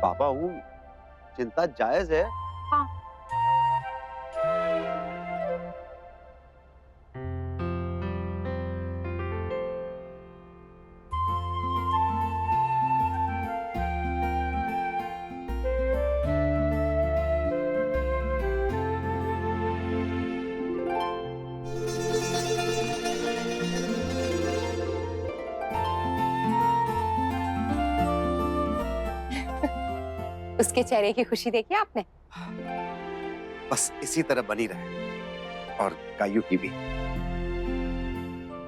पापा हूँ, चिंता जायज है। हाँ। उसके चेहरे की खुशी देखी आपने? बस इसी तरह बनी रहे, और गायू की भी।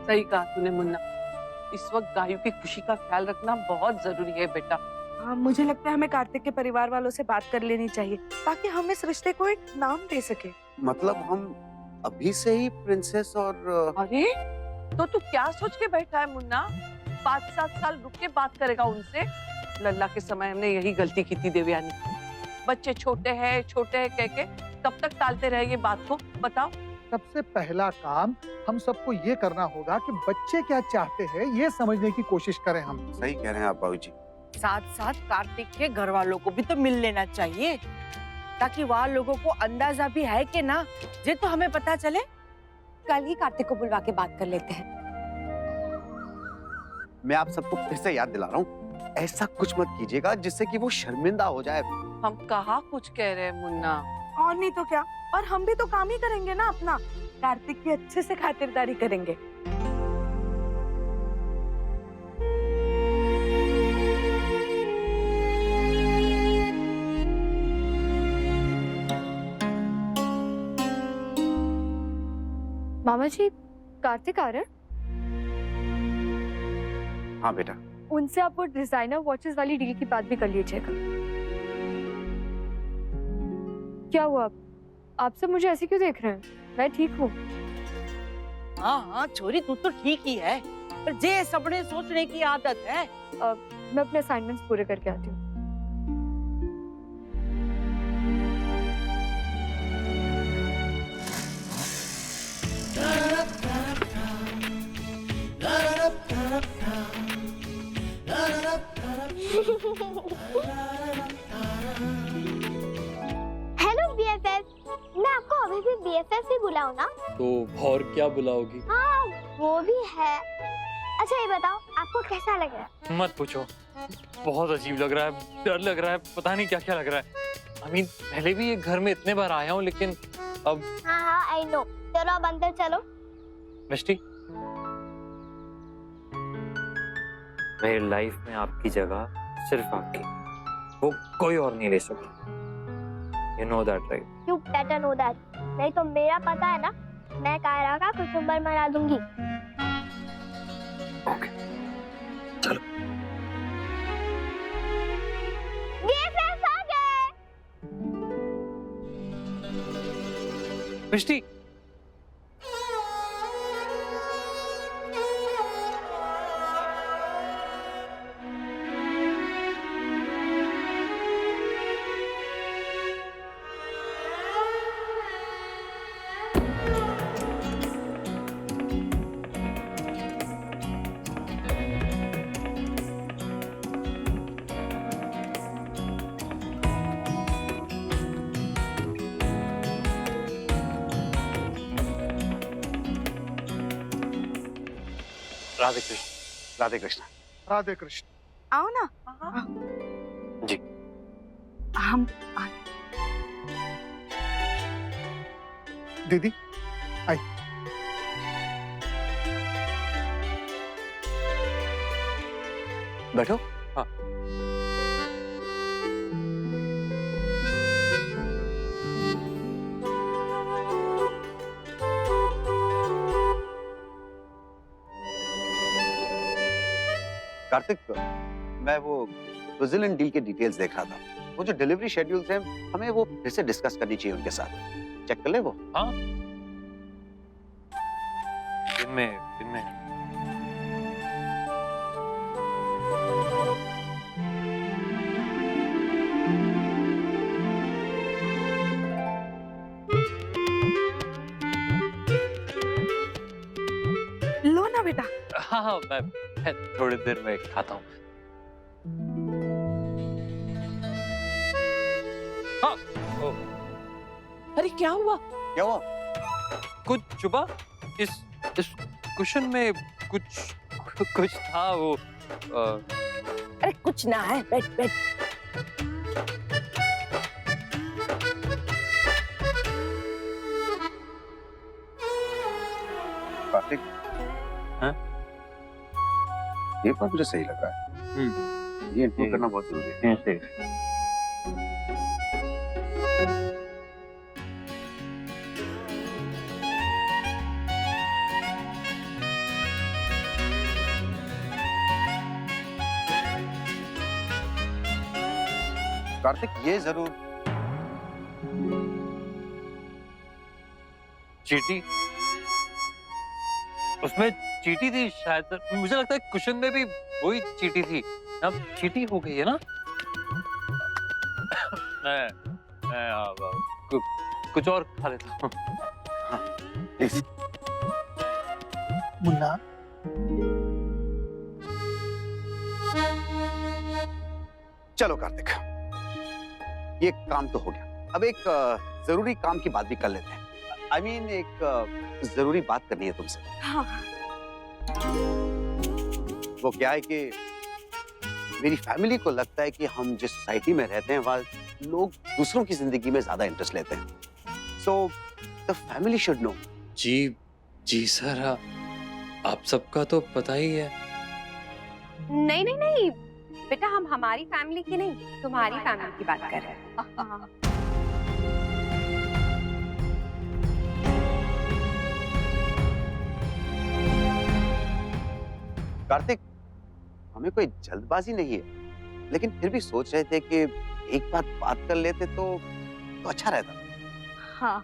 सही कहा तूने मुन्ना, इस वक्त गायू की खुशी का ख्याल रखना बहुत जरूरी है बेटा। हाँ, मुझे लगता है हमें कार्तिक के परिवार वालों से बात कर लेनी चाहिए ताकि हम इस रिश्ते को एक नाम दे सके। मतलब हम अभी से ही प्रिंसेस और अरे तो तू क्या सोच के बैठा है मुन्ना? 5-7 साल रुक के बात करेगा उनसे। लल्ला के समय हमने यही गलती की थी देवयानी। बच्चे छोटे हैं कह के कब तक टालते रहे ये बात को, बताओ। सबसे पहला काम हम सबको ये करना होगा कि बच्चे क्या चाहते हैं ये समझने की कोशिश करें हम। सही कह रहे हैं आप बाबूजी। साथ साथ कार्तिक के घर वालों को भी तो मिल लेना चाहिए ताकि वहाँ लोगों को अंदाजा भी है कि ना, ये तो हमें पता चले। कल ही कार्तिक को बुलवा के बात कर लेते हैं। मैं आप सबको फिर से याद दिला रहा हूँ, ऐसा कुछ मत कीजिएगा जिससे कि वो शर्मिंदा हो जाए। हम कहाँ कुछ कह रहे हैं मुन्ना। और नहीं तो क्या, और हम भी तो काम ही करेंगे ना अपना। कार्तिक की अच्छे से खातिरदारी करेंगे। मामा जी, कार्तिक आ रहे हैं? हाँ बेटा। उनसे आप वो डिजाइनर वॉचेस वाली डील की बात भी कर लीजिएगा। क्या हुआ, आप सब मुझे ऐसे क्यों देख रहे हैं? मैं ठीक हूँ। हाँ हाँ छोरी, तू तो ठीक ही है, पर जे सपने सोचने की आदत है। मैं अपने असाइनमेंट्स पूरे करके आती हूँ। हेलो बीएफएफ, मैं आपको अभी भी बीएफएफ ही बुलाऊं ना? तो और क्या बुलाओगी? हाँ वो भी है। अच्छा ये बताओ, आपको कैसा लग रहा है? मत पूछो, बहुत अजीब लग रहा है, डर लग रहा है, पता नहीं क्या क्या लग रहा है। I mean, पहले भी ये घर में इतने बार आया हूँ, लेकिन अब। हाँ हाँ आई नो, चलो अब अंदर चलो। मिष्टी, मेरी लाइफ में आपकी जगह सिर्फ आपकी, वो कोई और नहीं ले सकता। You know that, right? You better know that. नहीं तो मेरा पता है ना, मैं कायरा का कुचुम्बर मना दूंगी। Okay. चलो। BFF आ गए। मिष्टी, राधे कृष्ण। राधे कृष्ण। राधे कृष्ण। आओ ना। जी। हम दीदी आई। बैठो। हाँ। कार्तिक, मैं वो स्विट्जरलैंड डील के डिटेल्स देख रहा था। वो जो डिलीवरी शेड्यूल्स हैं, हमें वो फिर से डिस्कस करनी चाहिए उनके साथ। चेक कर ले वो। हाँ। इनमें लो ना बेटा। हाँ, मैं थोड़ी देर में खाता हूँ। हाँ ओ, अरे क्या हुआ? क्या हुआ? कुछ छुपा इस कुशन में कुछ था वो अरे कुछ ना है, बैठ बैठ। कार्तिक, हाँ? ये बात मुझे सही लग रहा है। ये इंप्रूव करना बहुत जरूरी है। कार्तिक, ये जरूर चीटी, उसमें चीटी थी शायद। मुझे लगता है कुशन में भी वही चीटी थी। अब चीटी हो गई है ना? मैं कुछ और खा लेता हूँ। प्लीज। मुन्ना, चलो कार्तिक, ये काम तो हो गया। अब एक जरूरी काम की बात भी कर लेते हैं। I mean, एक जरूरी बात करनी है तुमसे। हाँ। वो क्या है कि मेरी फैमिली को लगता है कि हम जिस सोसाइटी में रहते हैं वहाँ लोग दूसरों की जिंदगी में ज्यादा इंटरेस्ट लेते हैं। So the family should know. जी सर, आप सबका तो पता ही है। नहीं नहीं नहीं बेटा, हम हमारी फैमिली की नहीं, तुम्हारी फैमिली की बात कर रहे हैं। कार्तिक, हमें कोई जल्दबाजी नहीं है, लेकिन फिर भी सोच रहे थे कि एक बात कर लेते तो अच्छा रहता। हाँ।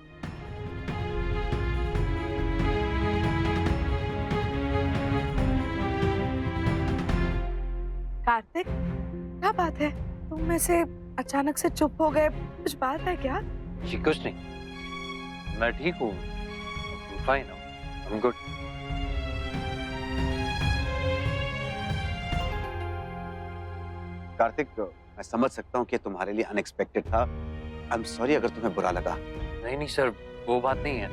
कार्तिक, क्या बात है? तुम ऐसे अचानक से चुप हो गए, कुछ बात है क्या? जी कुछ नहीं, मैं ठीक हूँ, फाइन हूँ, आई एम गुड। कार्तिक, मैं समझ सकता हूँ कि तुम्हारे लिए अनएक्सपेक्टेड था। आई एम सॉरी अगर तुम्हें बुरा लगा। नहीं सर, वो बात नहीं है।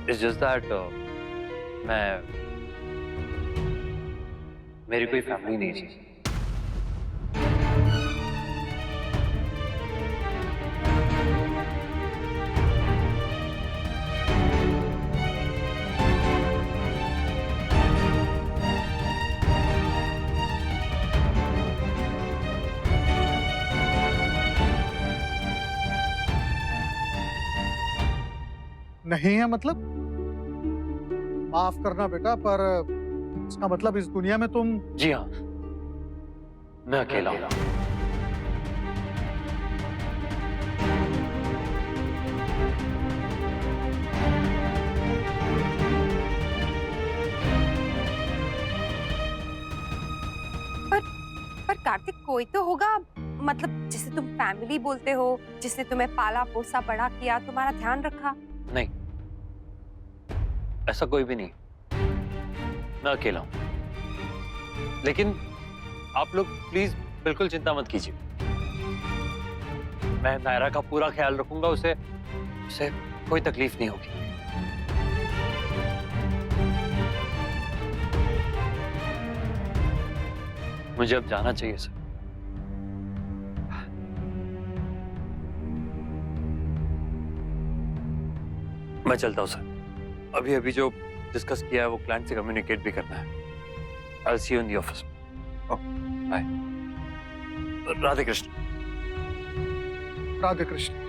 इट्स जस्ट दैट मेरी कोई फैमिली नहीं थी। नहीं है मतलब? माफ करना बेटा, पर इसका मतलब इस दुनिया में तुम... जी हाँ, मैं अकेला हूँ। पर कार्तिक, कोई तो होगा, मतलब जिसे तुम फैमिली बोलते हो, जिसने तुम्हें पाला पोसा बड़ा किया, तुम्हारा ध्यान रखा। नहीं, ऐसा कोई भी नहीं, मैं अकेला हूं। लेकिन आप लोग प्लीज बिल्कुल चिंता मत कीजिए, मैं नायरा का पूरा ख्याल रखूंगा, उसे कोई तकलीफ नहीं होगी। मुझे अब जाना चाहिए सर। मैं चलता हूँ सर। अभी जो डिस्कस किया है वो क्लाइंट से कम्युनिकेट भी करना है। I'll see you in the office. Bye. Radhe Krishna. Radhe Krishna.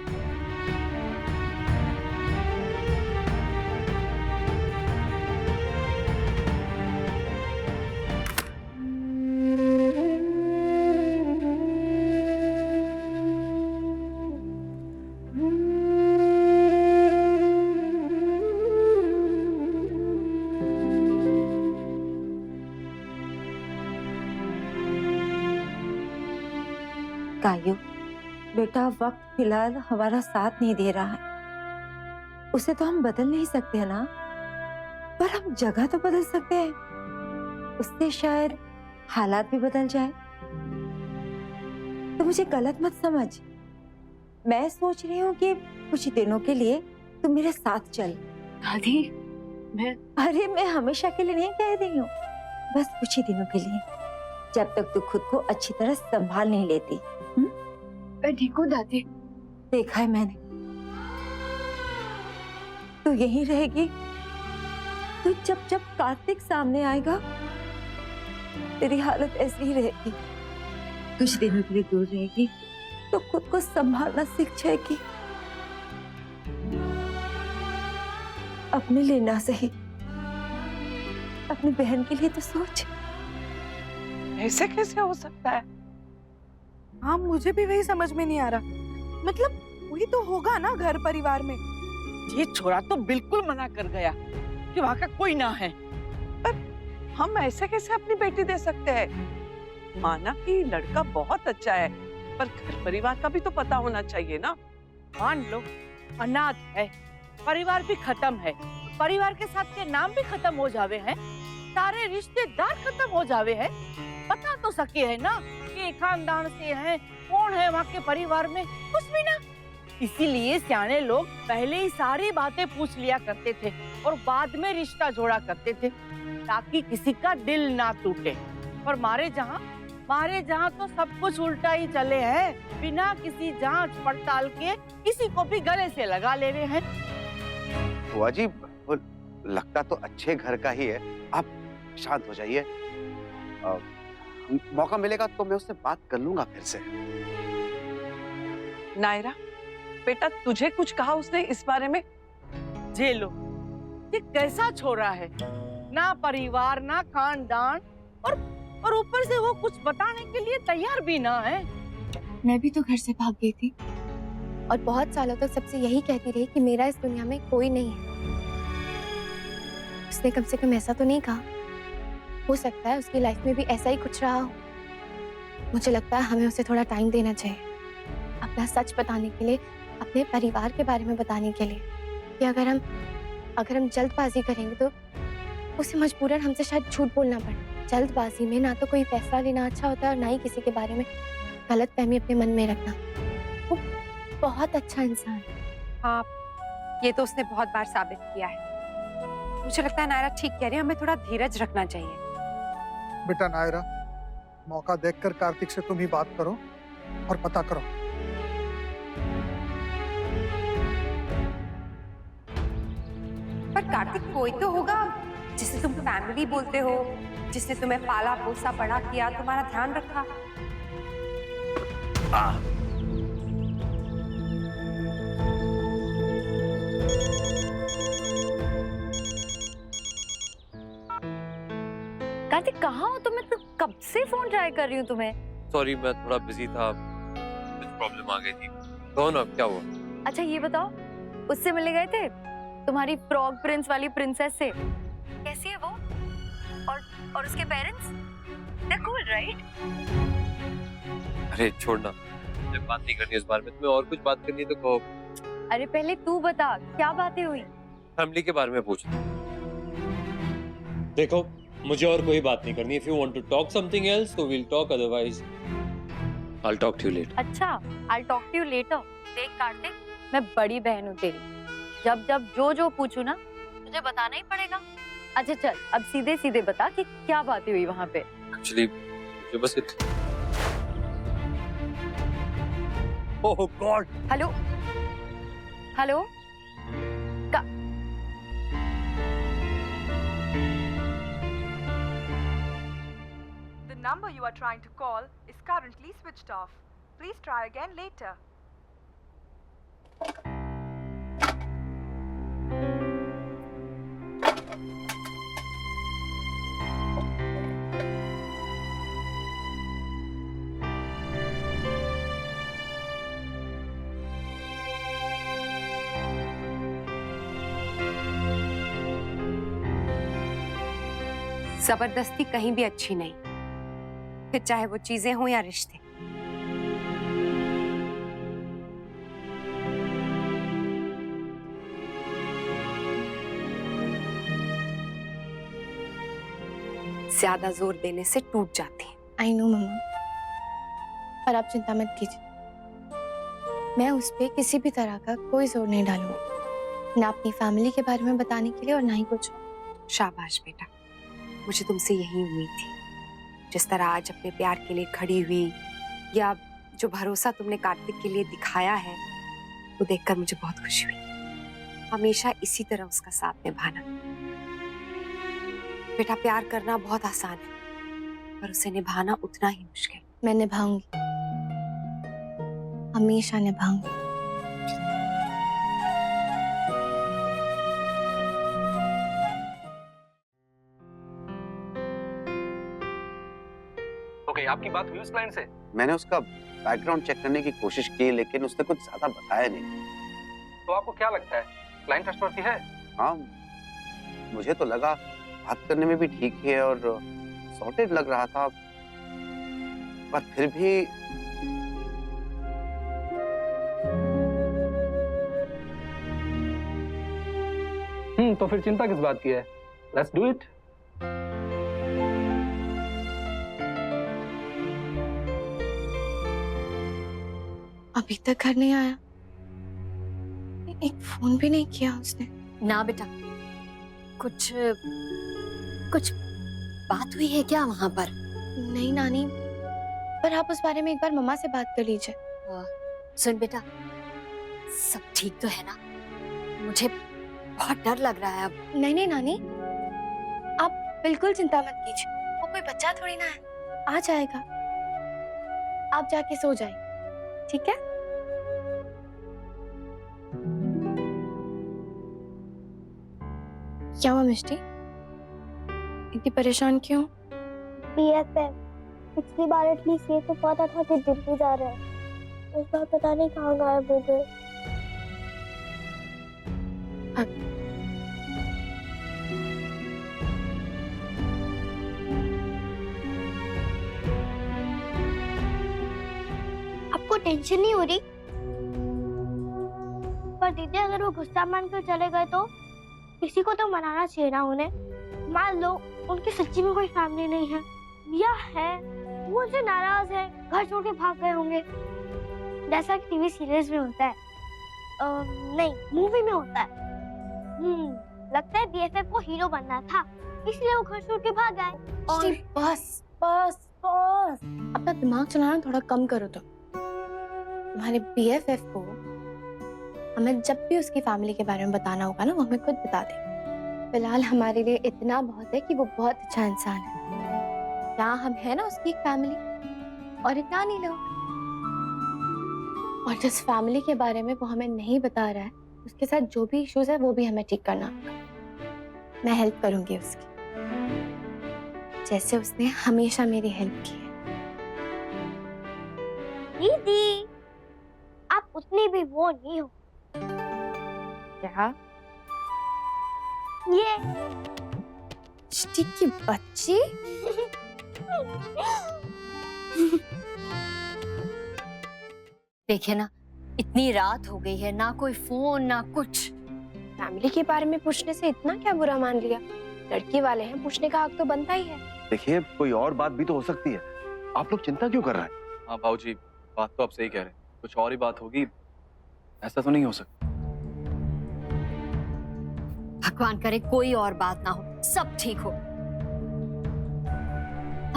कायू, बेटा वक्त फिलहाल हमारा साथ नहीं दे रहा है, उसे तो हम बदल नहीं सकते है ना, पर हम जगह तो बदल सकते हैं, उससे शायद हालात भी बदल जाए। तो मुझे गलत मत समझ। मैं सोच रही हूँ कि कुछ दिनों के लिए तुम मेरे साथ चल। दादी मैं अरे मैं हमेशा के लिए नहीं कह रही हूँ, बस कुछ ही दिनों के लिए, जब तक तू खुद को अच्छी तरह संभाल नहीं लेती। मैं ठीक हूँ दादी। देखा है मैंने, तू यहीं रहेगी तो जब जब कार्तिक सामने आएगा तेरी हालत ऐसी ही रहेगी। कुछ दिनों के लिए दूर रहेगी तो खुद को संभालना सीख जाएगी। अपने लिए ना सही, अपनी बहन के लिए तो सोच। ऐसे कैसे हो सकता है? हाँ, मुझे भी वही समझ में नहीं आ रहा। मतलब वही तो होगा ना घर परिवार में। ये छोरा तो बिल्कुल मना कर गया कि वहाँ का कोई ना है। हम ऐसे कैसे अपनी बेटी दे सकते हैं? माना कि लड़का बहुत अच्छा है, पर घर परिवार का भी तो पता होना चाहिए ना। मान लो अनाथ है, परिवार भी खत्म है, परिवार के साथ के नाम भी खत्म हो जावे हैं, सारे रिश्तेदार खत्म हो जावे हैं, बता तो सके है ना कि खानदान से है, कौन है वहाँ के परिवार में, कुछ भी ना। इसीलिए सियाने लोग पहले ही सारी बातें पूछ लिया करते थे और बाद में रिश्ता जोड़ा करते थे, ताकि किसी का दिल ना टूटे। पर मारे जहाँ तो सब कुछ उल्टा ही चले हैं, बिना किसी जांच पड़ताल के किसी को भी गले से लगा ले रहे हैं। बुआ जी, वो लगता तो अच्छे घर का ही है, आप शांत हो जाइए। मौका मिलेगा तो मैं उससे बात कर लूंगा फिर से। नायरा बेटा, तुझे कुछ कहा उसने इस बारे में? जेलो, ये कैसा छोरा है, ना परिवार ना खानदान, और ऊपर से वो कुछ बताने के लिए तैयार भी ना है। मैं भी तो घर से भाग गई थी और बहुत सालों तक सबसे यही कहती रही कि मेरा इस दुनिया में कोई नहीं है। उसने कम से कम ऐसा तो नहीं कहा। हो सकता है उसकी लाइफ में भी ऐसा ही कुछ रहा हो। मुझे लगता है हमें उसे थोड़ा टाइम देना चाहिए, अपना सच बताने के लिए, अपने परिवार के बारे में बताने के लिए। कि अगर हम जल्दबाजी करेंगे तो उसे मजबूरन हमसे शायद झूठ बोलना पड़े। जल्दबाजी में ना तो कोई फैसला लेना अच्छा होता है और ना ही किसी के बारे में गलतफहमी अपने मन में रखना। वो बहुत अच्छा इंसान है। हाँ, ये तो उसने बहुत बार साबित किया है। मुझे लगता है नायरा ठीक कह रही है, हमें थोड़ा धीरज रखना चाहिए। बेटा नायरा, मौका देखकर कार्तिक से तुम ही बात करो और पता करो। पर कार्तिक कोई तो होगा जिसे तुम फैमिली बोलते हो, जिसने तुम्हें पाला पोसा बड़ा किया, तुम्हारा ध्यान रखा। कार्तिक कहाँ हो तुम? मैं तो कब से फोन ट्राई कर रही हूँ तुम्हें। सॉरी, मैं थोड़ा बिजी था, कुछ प्रॉब्लम आ गई थी। कहो ना, क्या हुआ? अच्छा ये बताओ, उससे मिलने गए थे तुम्हारी फ्रॉग प्रिंस वाली प्रिंसेस से? कैसी है वो? और उसके पेरेंट्स? They're cool, right? अरे छोड़ना, मुझे बात नहीं करनी इस बारे में। तुम्हें और कुछ बात करनी है तो कहो। अरे पहले तू बता, क्या बातें हुई? फैमिली के बारे में पूछ। देखो, मुझे और कोई बात नहीं करनी। If you want to talk something else, so we'll talk. Otherwise, I'll talk to you later. अच्छा, I'll talk to you later. देख कार्तिक, मैं बड़ी बहन हूँ तेरी। जब जो पूछू ना, तुझे बताना ही पड़ेगा। अच्छा चल, अब सीधे सीधे बता कि क्या बातें हुई वहाँ पे। Actually, मुझे बस Oh God! Hello hello The number you are trying to call is currently switched off. Please try again later. जबरदस्ती कहीं भी अच्छी नहीं, फिर चाहे वो चीजें हो या रिश्ते। ज्यादा जोर देने से टूट जाती है। आई नो मम्मा, पर आप चिंता मत कीजिए, मैं उस पर किसी भी तरह का कोई जोर नहीं डालूंगी, ना अपनी फैमिली के बारे में बताने के लिए और ना ही कुछ। शाबाश बेटा, मुझे तुमसे यही उम्मीद थी। जिस तरह आज अपने प्यार के लिए खड़ी हुई, या जो भरोसा तुमने कार्तिक के लिए दिखाया है, वो देखकर मुझे बहुत खुशी हुई। हमेशा इसी तरह उसका साथ निभाना। बेटा, प्यार करना बहुत आसान है, पर उसे निभाना उतना ही मुश्किल। मैं निभाऊंगी, हमेशा निभाऊंगी। ओके, आपकी बात हुई उस क्लाइंट से? मैंने उसका बैकग्राउंड चेक करने की कोशिश की, लेकिन उसने कुछ ज्यादा बताया नहीं। तो आपको क्या लगता है, क्लाइंट ट्रस्टवर्थी है? हाँ, मुझे तो लगा बात करने में भी ठीक है और सॉर्टेड लग रहा था, पर फिर भी तो फिर चिंता किस बात की है? Let's do it. अभी तक घर नहीं आया, एक फोन भी नहीं किया उसने। ना बेटा, कुछ बात हुई है क्या वहां पर? नहीं नानी, पर आप उस बारे में एक बार मम्मा से बात कर लीजिए। सुन बेटा, सब ठीक तो है ना? मुझे बहुत डर लग रहा है अब। नहीं नहीं नानी, आप बिल्कुल चिंता मत कीजिए, वो कोई बच्चा थोड़ी ना है, आ जाएगा। आप जाके सो जाइए, ठीक है? क्या हुआ मिष्टी, इतनी परेशान क्यों? BFF, पिछली बार एटलीस्ट ये तो पता था कि दिल्ली जा रहे हैं, इस बार पता नहीं कहाँ गायब हो गए। आपको टेंशन नहीं हो रही? पर दीदी, अगर वो गुस्सा मान कर चले गए तो किसी को तो मनाना चाहिए ना उन्हें। मान लो उनकी सच्ची में कोई फैमिली नहीं है, या है, वो उनसे नाराज है, घर छोड़ के भाग गए होंगे, जैसा कि टीवी सीरीज में होता है। नहीं, मूवी में होता है। लगता है BFF को हीरो बनना था, इसलिए वो घर छोड़ के भाग गए। और बस बस बस, अपना दिमाग चलाना थोड़ा कम करो। तो तुम्हारे BFF को हमें जब भी उसकी फैमिली के बारे में बताना होगा ना, वो हमें खुद बता दे। फिलहाल हमारे लिए इतना बहुत है कि वो बहुत अच्छा इंसान है। यहाँ हम है ना उसकी एक फैमिली, और इतना नहीं लोग। और जिस फैमिली के बारे में वो हमें नहीं बता रहा है, उसके साथ जो भी इश्यूज है वो भी हमें ठीक करना होगा। मैं हेल्प करूंगी उसकी, जैसे उसने हमेशा मेरी हेल्प की है। दीदी, आप उतनी भी वो नहीं हो। क्या? ये चिट्टी की बच्ची। देखे ना, इतनी रात हो गई है, ना कोई फोन ना कुछ। फैमिली के बारे में पूछने से इतना क्या बुरा मान लिया? लड़की वाले हैं, पूछने का हक तो बनता ही है। देखिए, कोई और बात भी तो हो सकती है, आप लोग चिंता क्यों कर रहे हैं? हाँ भाऊजी, बात तो आप सही कह रहे हैं, कुछ और ही बात होगी, ऐसा तो नहीं हो सकता। भगवान करे कोई और बात ना हो, सब ठीक हो।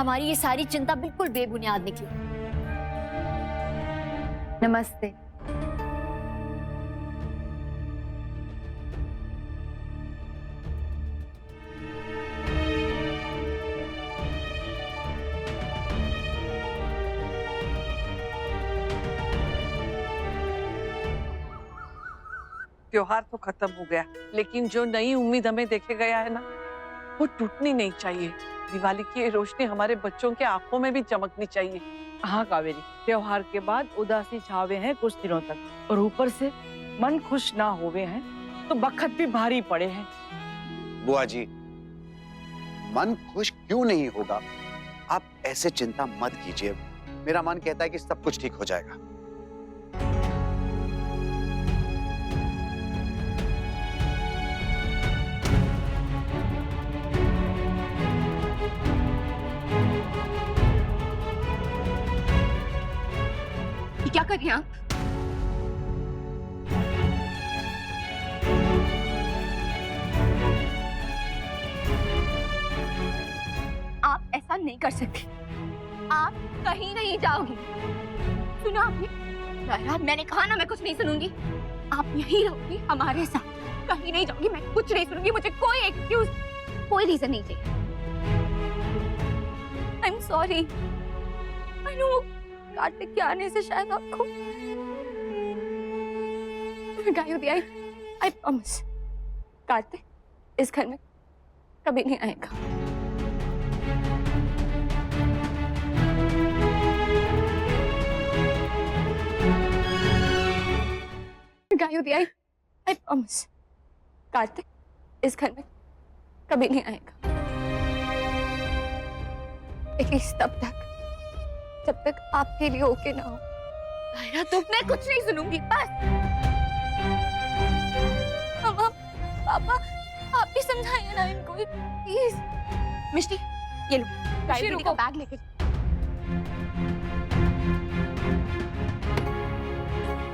हमारी ये सारी चिंता बिल्कुल बेबुनियाद निकली। नमस्ते। त्योहार तो खत्म हो गया, लेकिन जो नई उम्मीद हमें देखे गया है ना, वो टूटनी नहीं चाहिए। दिवाली की ये रोशनी हमारे बच्चों के आंखों में भी चमकनी चाहिए। हाँ कावेरी, त्योहार के बाद उदासी छावे हैं कुछ दिनों तक, और ऊपर से मन खुश ना होवे हैं तो बखत भी भारी पड़े हैं। बुआ जी, मन खुश क्यों नहीं होगा? आप ऐसे चिंता मत कीजिए, मेरा मन कहता है कि सब कुछ ठीक हो जाएगा। हैं आप? आप ऐसा नहीं कर सकते। आप कहीं नहीं जाओगी। सुना आपने? नायरा, मैंने कहा ना मैं कुछ नहीं सुनूंगी। आप यहीं रहोगी हमारे साथ, कहीं नहीं जाओगी। मैं कुछ नहीं सुनूंगी। मुझे कोई एक्सक्यूज, कोई रीजन नहीं चाहिए। I am sorry. I know Kartik के आने से शायद आपको गायोदी, आई प्रॉमिस कार्तिक इस घर में कभी नहीं आएगा। गायोदी, आई प्रॉमिस कार्तिक इस घर में कभी नहीं आएगा। एटलीस्ट तब तक जब तक आपके लिए ओके ना हो। नायरा, तो मैं कुछ नहीं सुनूंगी बस। मम्मा, पापा, आप भी समझाइए ना इनको प्लीज। मिष्टी, ये लो गायोदी का बैग लेके।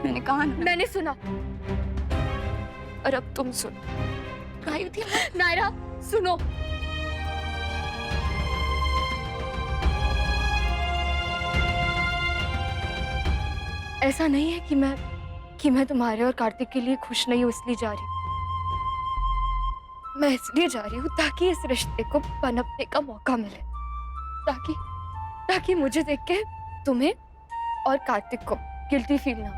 मैंने कहा ना। मैंने सुना और अब तुम सुनो। गायोदी, नायरा सुनो। ऐसा नहीं है कि मैं तुम्हारे और कार्तिक के लिए खुश नहीं हूँ इसलिए जा रही हूँ। मैं इसलिए जा रही हूँ ताकि इस रिश्ते को पनपने का मौका मिले, ताकि मुझे देख के तुम्हें और कार्तिक को गिल्टी फील ना हो।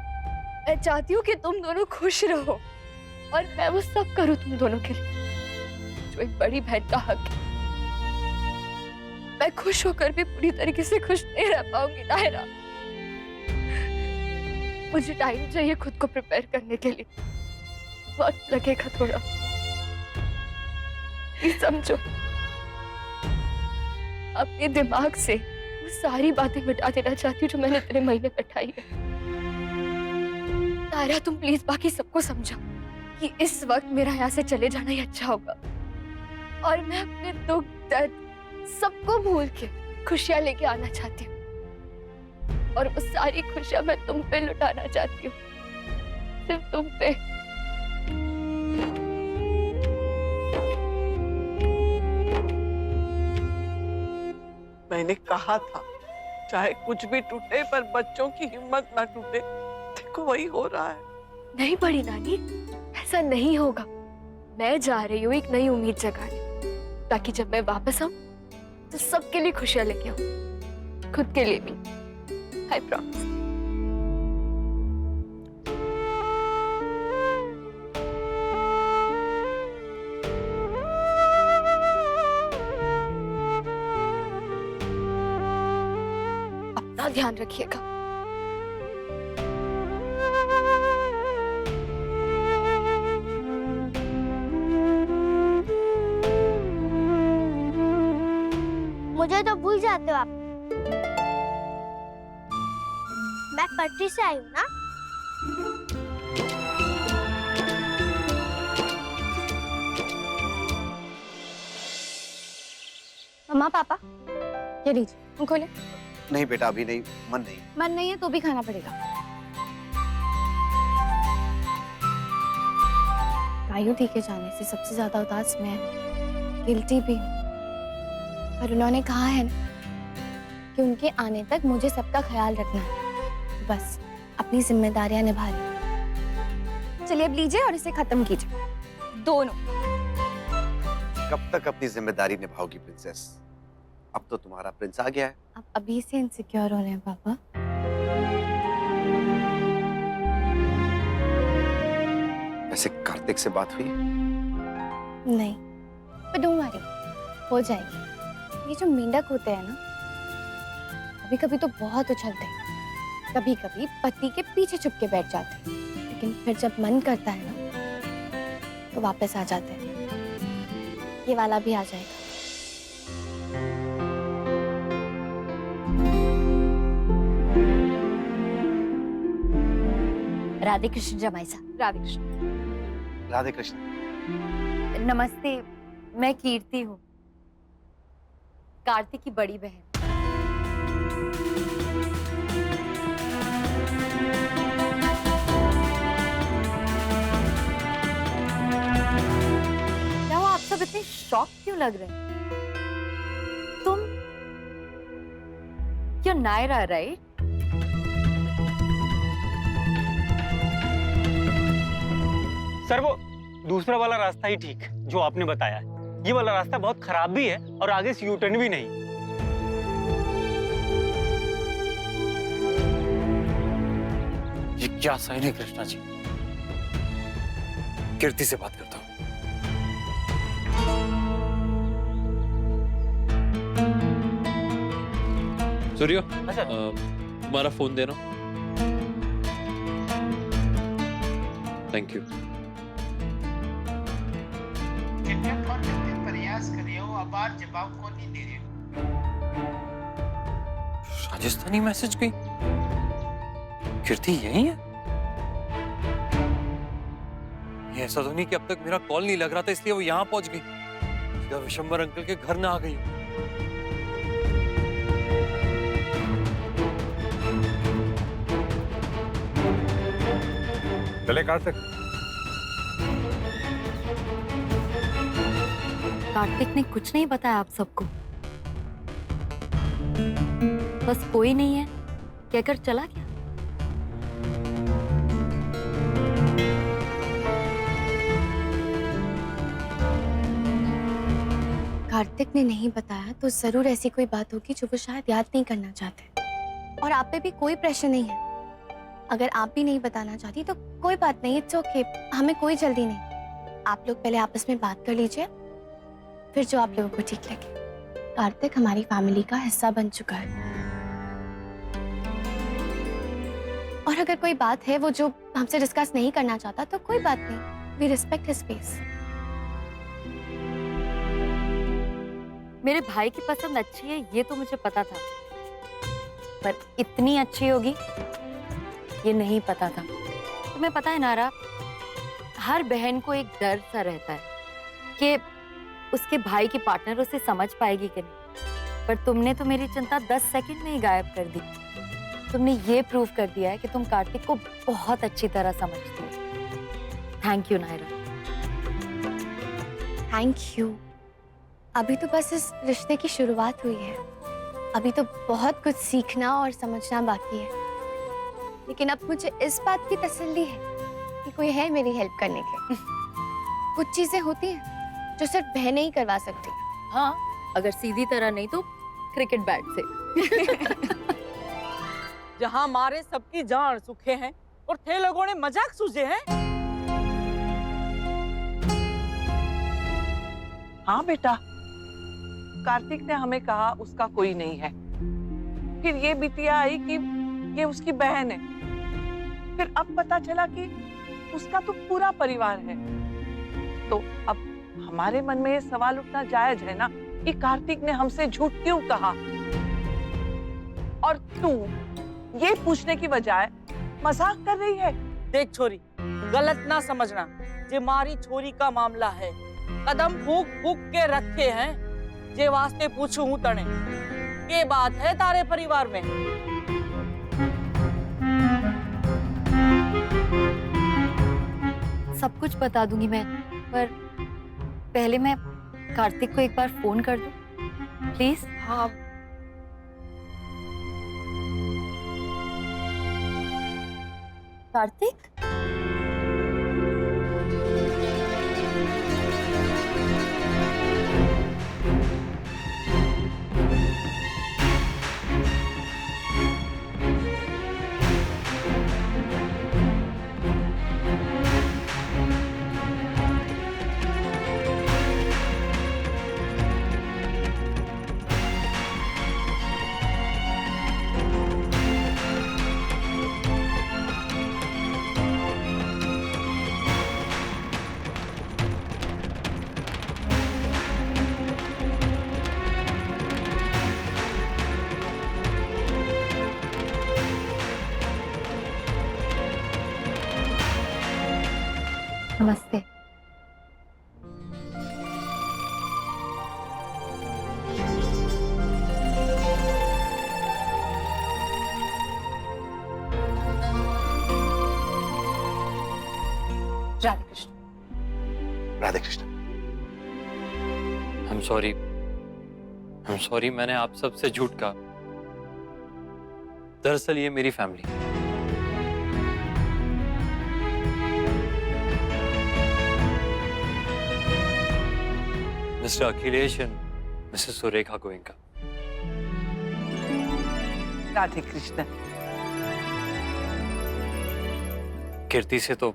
मैं चाहती हूँ कि तुम दोनों खुश रहो और मैं वो सब करूँ तुम दोनों के लिए जो एक बड़ी बहन का हक है। मैं खुश होकर भी पूरी तरीके से खुश नहीं रह पाऊंगी नायरा। मुझे टाइम चाहिए खुद को प्रिपेयर करने के लिए, वक्त लगेगा थोड़ा। समझो, अपने दिमाग से वो सारी बातें मिटा देना चाहती हूँ जो मैंने इतने महीने बैठाई है। तारा, तुम प्लीज बाकी सबको समझाओ कि इस वक्त मेरा यहाँ से चले जाना ही अच्छा होगा और मैं अपने दुख दर्द सबको भूल के खुशियां लेके आना चाहती हूँ और वो सारी खुशियां मैं तुम पे लुटाना चाहती हूँ, सिर्फ तुम पे। मैंने कहा था चाहे कुछ भी टूटे पर बच्चों की हिम्मत ना टूटे। देखो वही हो रहा है। नहीं बड़ी नानी, ऐसा नहीं होगा। मैं जा रही हूँ एक नई उम्मीद जगाने, ताकि जब मैं वापस आऊं तो सबके लिए खुशियां लेके आऊं, खुद के लिए भी। I promise. अपना ध्यान रखिएगा। मुझे तो भूल जाते हो आप। मैं पटरी से आई हूँ ना। मम्मा, पापा, ये लीजिए, तुम खोले। नहीं बेटा, अभी नहीं, मन नहीं है तो भी खाना पड़ेगा। गायोदी के जाने से सबसे ज्यादा उदास मैं, गिल्टी भी हूँ। पर उन्होंने कहा है ना कि उनके आने तक मुझे सबका ख्याल रखना है, बस अपनी जिम्मेदारियां निभा रही। चलिए अब लीजिए और इसे खत्म कीजिए दोनों। कब तक अपनी जिम्मेदारी निभाओगी प्रिंसेस? अब तो तुम्हारा प्रिंस आ गया है। आप अभी से इनसिक्योर हो रहे हैं पापा। वैसे कार्तिक से बात हुई? नहीं, पर डोंट वरी, हो जाएगी। ये जो मेंढक होते हैं ना, कभी कभी तो बहुत उछलते हैं, कभी कभी पति के पीछे छुप के बैठ जाते हैं, लेकिन फिर जब मन करता है ना तो वापस आ जाते हैं। ये वाला भी आ जाएगा। राधे कृष्ण जमाई साहब। राधे कृष्ण। राधे कृष्ण। नमस्ते, मैं कीर्ति हूँ, कार्तिक की बड़ी बहन। इतने शॉक क्यों लग रहे हैं? तुम You're Naira, right? सर वो दूसरा वाला रास्ता ही ठीक जो आपने बताया है। ये वाला रास्ता बहुत खराब भी है और आगे से यू टर्न भी नहीं। ये क्या साइन है कृष्णा जी? कीर्ति से बात करता हूँ। सूर्यो, तुम्हारा फोन देना। Thank you. प्रयास करे हो आबार जवाब को नहीं दे रहे। राजस्थानी मैसेज गई। कीर्ति यही है? ये ऐसा तो नहीं कि अब तक मेरा कॉल नहीं लग रहा था इसलिए वो यहाँ पहुंच गई। सीधा विशंबर अंकल के घर ना आ गई। चले कार्तिक। कार्तिक ने कुछ नहीं बताया आप सबको? बस कोई नहीं है कहकर चला गया? कार्तिक ने नहीं बताया तो जरूर ऐसी कोई बात होगी जो वो शायद याद नहीं करना चाहते। और आप पे भी कोई प्रेशर नहीं है। अगर आप भी नहीं बताना चाहती तो कोई बात नहीं, इट्स ओके, हमें कोई जल्दी नहीं। आप लोग पहले आपस में बात कर लीजिए, फिर जो आप लोगों को ठीक लगे। कार्तिक हमारी फैमिली का हिस्सा बन चुका है और अगर कोई बात है वो जो हमसे डिस्कस नहीं करना चाहता तो कोई बात नहीं, वी रिस्पेक्ट हिज स्पेस। मेरे भाई की पसंद अच्छी है ये तो मुझे पता था, पर इतनी अच्छी होगी ये नहीं पता था। तुम्हें पता है नारा, हर बहन को एक डर सा रहता है कि उसके भाई की पार्टनर उसे समझ पाएगी कि नहीं, पर तुमने तो मेरी चिंता 10 सेकंड में ही गायब कर दी। तुमने ये प्रूव कर दिया है कि तुम कार्तिक को बहुत अच्छी तरह समझती हो। Thank you Naira. Thank you. अभी तो बस इस रिश्ते की शुरुआत हुई है, अभी तो बहुत कुछ सीखना और समझना बाकी है, लेकिन अब मुझे इस बात की तसल्ली है कि कोई है मेरी हेल्प करने के। कुछ चीजें होती हैं जो सिर्फ बहनें ही करवा सकती। हाँ, अगर सीधी तरह नहीं तो क्रिकेट बैट से। जहाँ मारे सबकी जान सूखे हैं और थे लोगों ने मजाक सूझे हैं। हाँ बेटा, कार्तिक ने हमें कहा उसका कोई नहीं है, फिर ये बिटिया आई कि ये उसकी बहन है, फिर अब पता चला कि उसका तो पूरा परिवार है। तो अब हमारे मन में ये सवाल उठना जायज है ना कि कार्तिक ने हमसे झूठ क्यों कहा, और तू ये पूछने की बजाय मजाक कर रही है। देख छोरी, गलत ना समझना, जे मारी छोरी का मामला है। कदम फूक फूक के रखे हैं, जे वास्ते पूछू हूँ तने ये बात है तारे परिवार में। सब कुछ बता दूंगी मैं, पर पहले मैं कार्तिक को एक बार फोन कर दूं, प्लीज। हाँ, कार्तिक, नमस्ते। Radhe Krishna. I'm sorry. I'm sorry, मैंने आप सबसे झूठ कहा। दरअसल ये मेरी family. Mister Akhilesh and missus Surekha Goenka. Radhe Krishna. Kirti से तो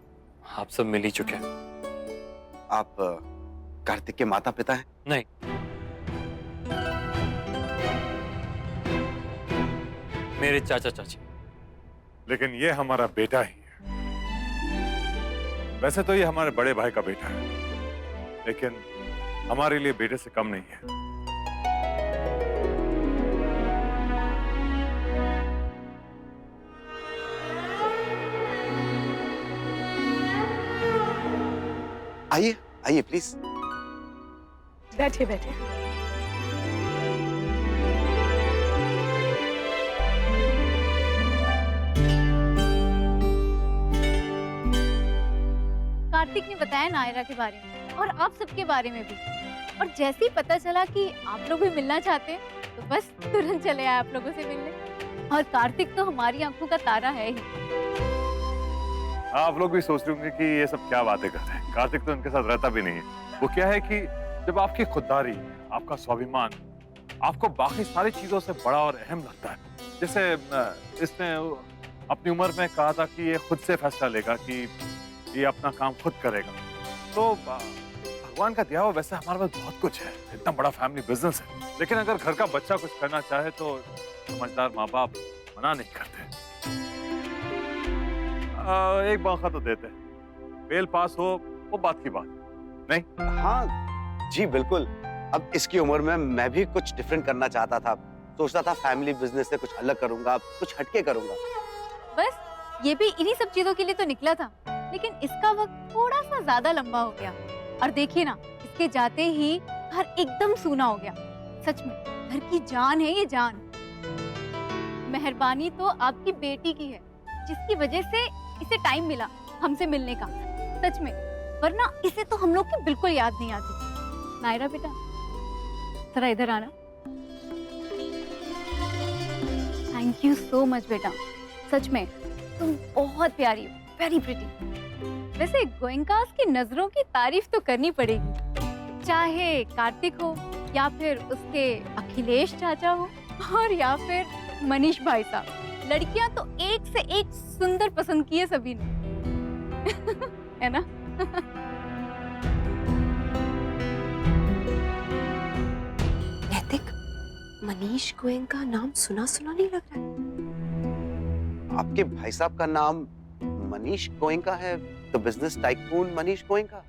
आप सब मिल ही चुके हैं। आप कार्तिक के माता पिता हैं? नहीं। मेरे चाचा चाची। लेकिन ये हमारा बेटा ही है। वैसे तो ये हमारे बड़े भाई का बेटा है, लेकिन हमारे लिए बेटे से कम नहीं है। आइए आइए प्लीज। बैठे बैठे। कार्तिक ने बताया नायरा के बारे में और आप सबके बारे में भी, और जैसे ही पता चला कि आप लोग भी मिलना चाहते हैं तो बस तुरंत चले आए आप लोगों से मिलने। और कार्तिक तो हमारी आंखों का तारा है ही। आप लोग भी सोच रहे होंगे कि ये सब क्या बातें कर रहे हैं। कार्तिक तो इनके साथ रहता भी नहीं है। वो क्या है कि जब आपकी खुददारी, आपका स्वाभिमान आपको बाकी सारी चीजों से बड़ा और अहम लगता है, जैसे इसने अपनी उम्र में कहा था कि ये खुद से फैसला लेगा कि ये अपना काम खुद करेगा, तो भगवान का दिया हुआ वैसे हमारे पास बहुत कुछ है, इतना बड़ा फैमिली बिजनेस है, लेकिन अगर घर का बच्चा कुछ करना चाहे तो समझदार माँ बाप मना नहीं करते। एक मौका तो देते हैं, फेल पास हो वो बात की बात नहीं। हाँ जी बिल्कुल। अब इसकी उम्र में मैं भी कुछ डिफरेंट करना चाहता था, सोचता था फैमिली बिजनेस से कुछ अलग करूंगा, कुछ हटके करूंगा। बस ये भी इन्हीं सब चीजों के लिए तो निकला था, लेकिन इसका वक्त थोड़ा सा ज्यादा लंबा हो गया। और देखिए ना, इसके जाते ही घर एकदम सूना हो गया। सच में घर की जान है ये जान। मेहरबानी तो आपकी बेटी की है, जिसकी वजह से इसे टाइम मिला हमसे मिलने का। सच में, वरना इसे तो हम लोग की बिल्कुल याद नहीं आती। नायरा बेटा, जरा इधर आना। थैंक यू सो मच बेटा, सच में तुम बहुत प्यारी हो, वेरी प्रिटी। वैसे गोयनकास की नजरों की तारीफ तो करनी पड़ेगी, चाहे कार्तिक हो या फिर उसके अखिलेश चाचा हो और या फिर मनीष भाई साहब। लड़कियां तो एक से एक सुंदर पसंद की है सभी ने। है ना? नैतिक, मनीष गोयनका नाम सुना सुना नहीं लग रहा है। आपके भाई साहब का नाम मनीष गोयनका है, तो बिजनेस टाइकून मनीष गोयनका।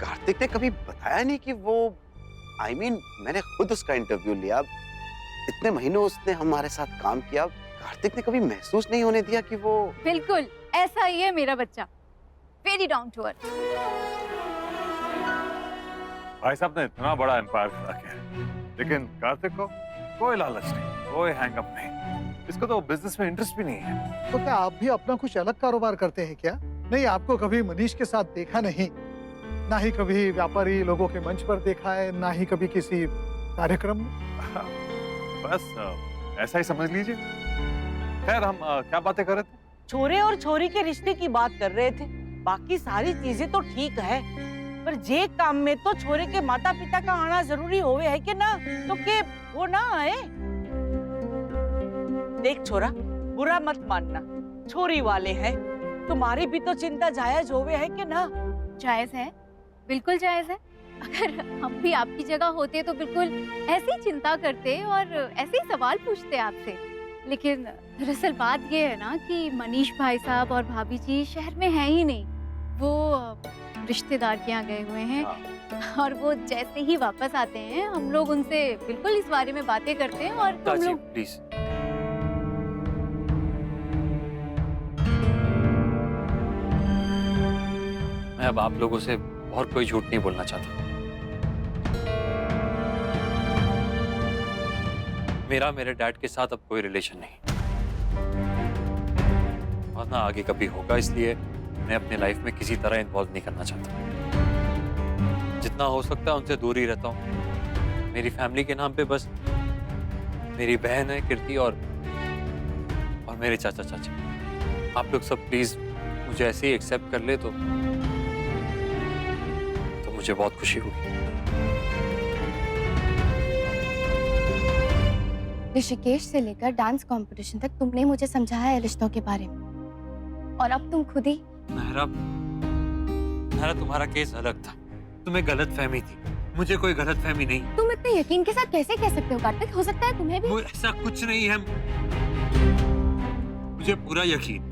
कार्तिक ने कभी बताया नहीं कि वो मैंने खुद उसका इंटरव्यू लिया, इतने महीनों उसने हमारे साथ काम किया, कार्तिक ने कभी महसूस नहीं होने दिया कि वो। बिल्कुल ऐसा ही है मेरा बच्चा, वेरी डाउन टू अर्थ। भाई साहब ने इतना बड़ा एम्पायर खड़ा किया है, लेकिन कार्तिक को कोई लालच नहीं, कोई हैंगअप नहीं, इसको तो बिजनेस में इंटरेस्ट भी नहीं है। तो क्या आप भी अपना कुछ अलग कारोबार करते हैं क्या? नहीं, आपको कभी मनीष के साथ देखा नहीं, ना ही कभी व्यापारी लोगों के मंच पर देखा है, ना ही कभी किसी कार्यक्रम में। बस ऐसा ही समझ लीजिए। खैर, हम क्या बातें कर रहे थे? छोरे और छोरी के रिश्ते की बात कर रहे थे। बाकी सारी चीजें तो ठीक है, पर जे काम में तो छोरे के माता पिता का आना जरूरी होवे है कि ना, तो के वो ना आए। देख छोरा, बुरा मत मानना, छोरी वाले हैं, तुम्हारी भी तो चिंता जायज होवे है कि ना? जायज है, बिल्कुल जायज है। अगर हम भी आपकी जगह होते तो बिल्कुल ऐसी चिंता करते और ऐसे ही सवाल पूछते आपसे। लेकिन दरअसल बात ये है ना कि मनीष भाई साहब और भाभी जी शहर में हैं ही नहीं, वो रिश्तेदार के यहाँ गए हुए हैं। और वो जैसे ही वापस आते हैं हम लोग उनसे बिल्कुल इस बारे में बातें करते हैं। और हम लोग प्लीज, मैं अब आप लोगों से और कोई झूठ नहीं बोलना चाहता। मेरा मेरे डैड के साथ अब कोई रिलेशन नहीं और ना आगे कभी होगा, इसलिए मैं अपने लाइफ में किसी तरह इन्वॉल्व नहीं करना चाहता। जितना हो सकता है उनसे दूर ही रहता हूँ। मेरी फैमिली के नाम पे बस मेरी बहन है कीर्ति और मेरे चाचा चाची। आप लोग सब प्लीज मुझे ऐसे ही एक्सेप्ट कर ले तो मुझे बहुत खुशी होगी। ऋषिकेश से लेकर डांस कंपटीशन तक तुमने मुझे समझाया है रिश्तों के बारे में, और अब तुम खुद ही। नायरा, तुम्हारा केस अलग था, तुम्हें गलत फहमी थी, मुझे कोई गलत फहमी नहीं। तुम इतने यकीन के साथ कैसे कह सकते हो कार्तिक? हो सकता है तुम्हें भी। ऐसा कुछ नहीं है, मुझे पूरा यकीन,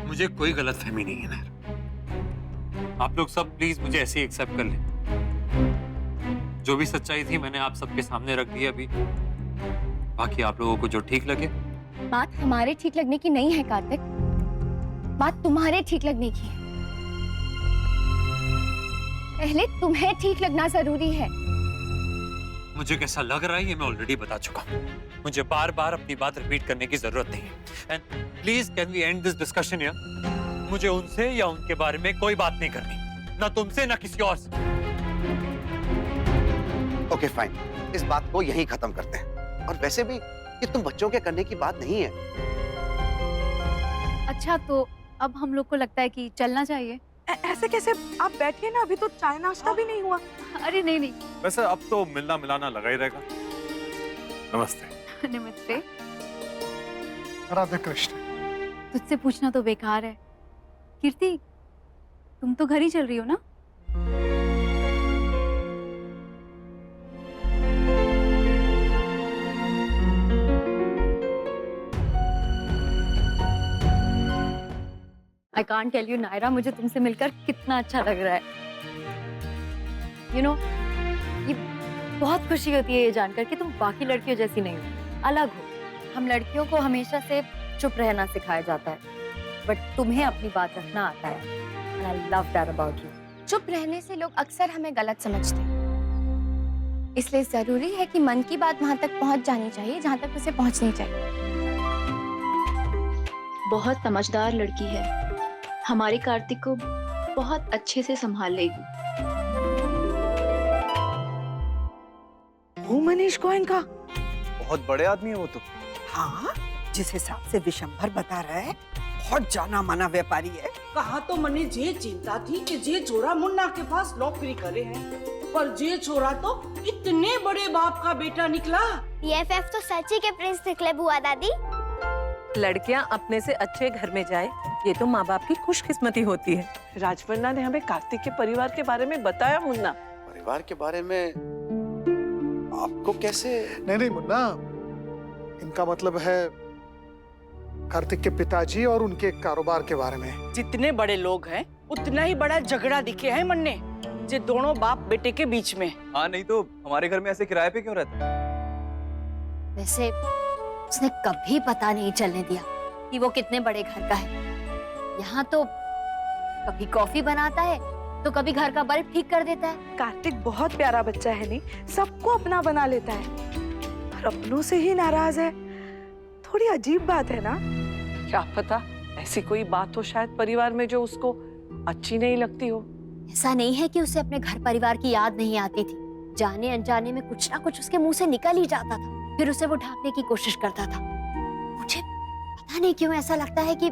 मुझे कोई गलत फहमी नहीं है नायरा। आप लोग सब प्लीज मुझे ऐसे ही एक्सेप्ट कर लें। जो भी सच्चाई थी मैंने आप सबके सामने रख दी अभी, बाकी आप लोगों को जो ठीक लगे। बात हमारे ठीक लगने की नहीं है कार्तिक, बात तुम्हारे ठीक लगने की है। पहले तुम्हें ठीक लगना जरूरी है। मुझे कैसा लग रहा है ये मैं ऑलरेडी बता चुका हूँ, मुझे बार बार अपनी बात रिपीट करने की जरूरत नहीं है। And please can we end this discussion here? मुझे उनसे या उनके बारे में कोई बात नहीं करनी, ना तुमसे ना किसी और से। ओके फाइन, इस बात को यहीं खत्म करते हैं। और वैसे भी ये तुम बच्चों के करने की बात नहीं है। अच्छा, तो अब हम लोग को लगता है कि चलना चाहिए। ऐसे कैसे? आप बैठिए ना, अभी तो चाय नाश्ता भी नहीं हुआ। अरे नहीं नहीं, वैसे अब तो मिलना मिलाना लगा ही रहेगा। नमस्ते। नमस्ते। राधे कृष्ण। तुझसे पूछना तो बेकार है। कीर्ति, तुम तो घर ही चल रही हो ना? I can't tell you Naira, मुझे तुमसे मिलकर कितना अच्छा लग रहा है। You know, ये बहुत खुशी होती है ये जानकर कि तुम बाकी लड़कियों जैसी नहीं हो, अलग हो। हम लड़कियों को हमेशा से चुप रहना सिखाया जाता है, बट तुम्हें अपनी बात रखना आता है। And I love that about you. चुप रहने से लोग अक्सर हमें गलत समझते हैं, इसलिए जरूरी है कि मन की बात वहां तक पहुंच जानी चाहिए जहां तक उसे पहुंचनी चाहिए। बहुत समझदार लड़की है, हमारे कार्तिक को बहुत अच्छे से संभाल लेगी। वो मनीष गोयन का बहुत बड़े आदमी है वो तो। हाँ, जिस हिसाब से विशंभर बता रहा है, बहुत जाना माना व्यापारी है। कहा तो मने जे चिंता थी कि जे छोरा मुन्ना के पास नौकरी करे हैं, पर जे छोरा तो इतने बड़े बाप का बेटा निकला। BFF तो सच्ची के प्रिंस निकले बुआ दादी। लड़कियां अपने से अच्छे घर में जाए, ये तो माँ बाप की खुशकिस्मती होती है। राजवन्ना ने हमें कार्तिक के परिवार के बारे में बताया। मुन्ना, परिवार के बारे में आपको कैसे? नहीं मुन्ना, इनका मतलब है कार्तिक के पिताजी और उनके कारोबार के बारे में। जितने बड़े लोग हैं, उतना ही बड़ा झगड़ा दिखे है मन्ने, जे दोनों बाप बेटे के बीच में। हाँ, नहीं तो हमारे घर में ऐसे किराए पे क्यों रहते हैं? वैसे उसने कभी पता नहीं चलने दिया कि वो कितने बड़े घर का है। यहाँ तो कभी कॉफी बनाता है तो कभी घर का बल्ब ठीक कर देता है। कार्तिक बहुत प्यारा बच्चा है, नहीं सबको अपना बना लेता है, पर अपनों से ही नाराज है। थोड़ी अजीब बात है ना? क्या पता ऐसी कोई बात हो शायद परिवार में जो उसको अच्छी नहीं लगती हो। ऐसा नहीं है कि उसे अपने घर परिवार की याद नहीं आती थी, जाने अनजाने में कुछ ना कुछ उसके मुंह से निकल ही जाता था, फिर उसे वो ढांकने की कोशिश करता था। मुझे पता नहीं क्यों ऐसा लगता है कि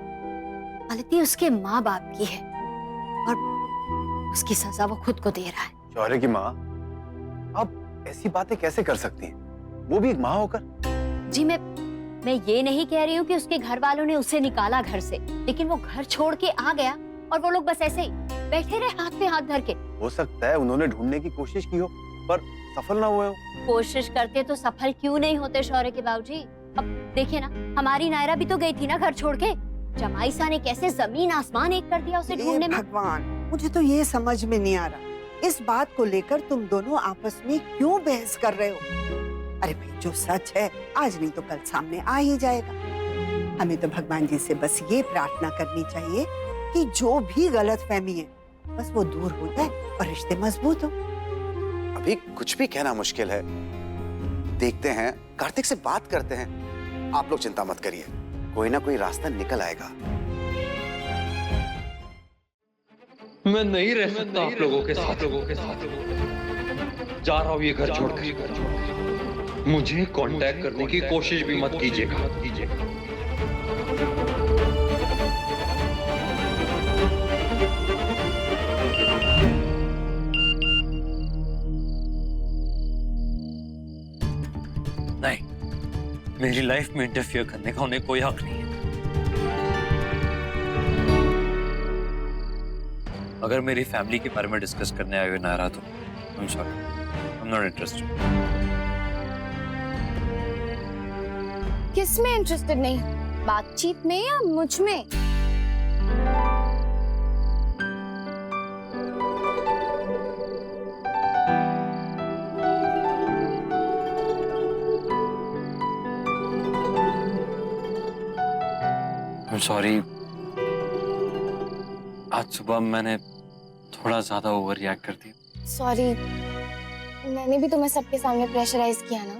गलती उसके माँ बाप की है और उसकी सजा वो खुद को दे रहा है। शौर्य की माँ, आप ऐसी बातें कैसे कर सकती हैं? वो भी एक माँ होकर। जी मैं ये नहीं कह रही हूँ कि उसके घर वालों ने उसे निकाला घर से, लेकिन वो घर छोड़ के आ गया और वो लोग बस ऐसे ही बैठे रहे हाथ पे हाथ धर के। हो सकता है उन्होंने ढूंढने की कोशिश की हो पर सफल ना हुए हो। कोशिश करते तो सफल क्यों नहीं होते शौर्य के बाबूजी? अब देखिए ना, हमारी नायरा भी तो गई थी ना घर छोड़ के। जमाई सा ने कैसे जमीन आसमान एक कर दिया उसे ढूंढने में। भगवान, मुझे तो ये समझ में नहीं आ रहा, इस बात को लेकर तुम दोनों आपस में क्यों बहस कर रहे हो? अरे भाई, जो सच है आज नहीं तो कल सामने आ ही जाएगा। हमें तो भगवान जी से बस ये प्रार्थना करनी चाहिए कि जो भी गलतफहमी है बस वो दूर हो जाए और रिश्ते मजबूत हो। अभी कुछ भी कहना मुश्किल है। देखते हैं कार्तिक से बात करते हैं। आप लोग चिंता मत करिए, कोई ना कोई रास्ता निकल आएगा। मैं नहीं रह सकता आप लोगों के साथ। जा रहा हूँ ये घर छोड़कर। मुझे कांटेक्ट करने की कोशिश भी मत कीजिएगा। नहीं, मेरी लाइफ में इंटरफियर करने का उन्हें कोई हक नहीं है। अगर मेरी फैमिली के बारे में डिस्कस करने आए हुए नारा तो I'm sorry, I'm not interested. किस में इंटरेस्टेड नहीं? बातचीत में या मुझ में? I'm sorry. आज सुबह मैंने थोड़ा ज्यादा ओवर रिएक्ट कर दिया। सॉरी, मैंने भी तुम्हें सबके सामने प्रेशराइज किया ना।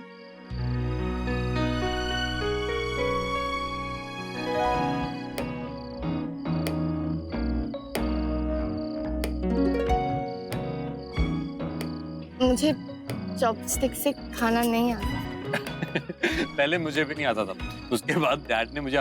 मुझे चॉपस्टिक से खाना नहीं आता। पहले मुझे भी नहीं आता था, उसके बाद डैड ने मुझे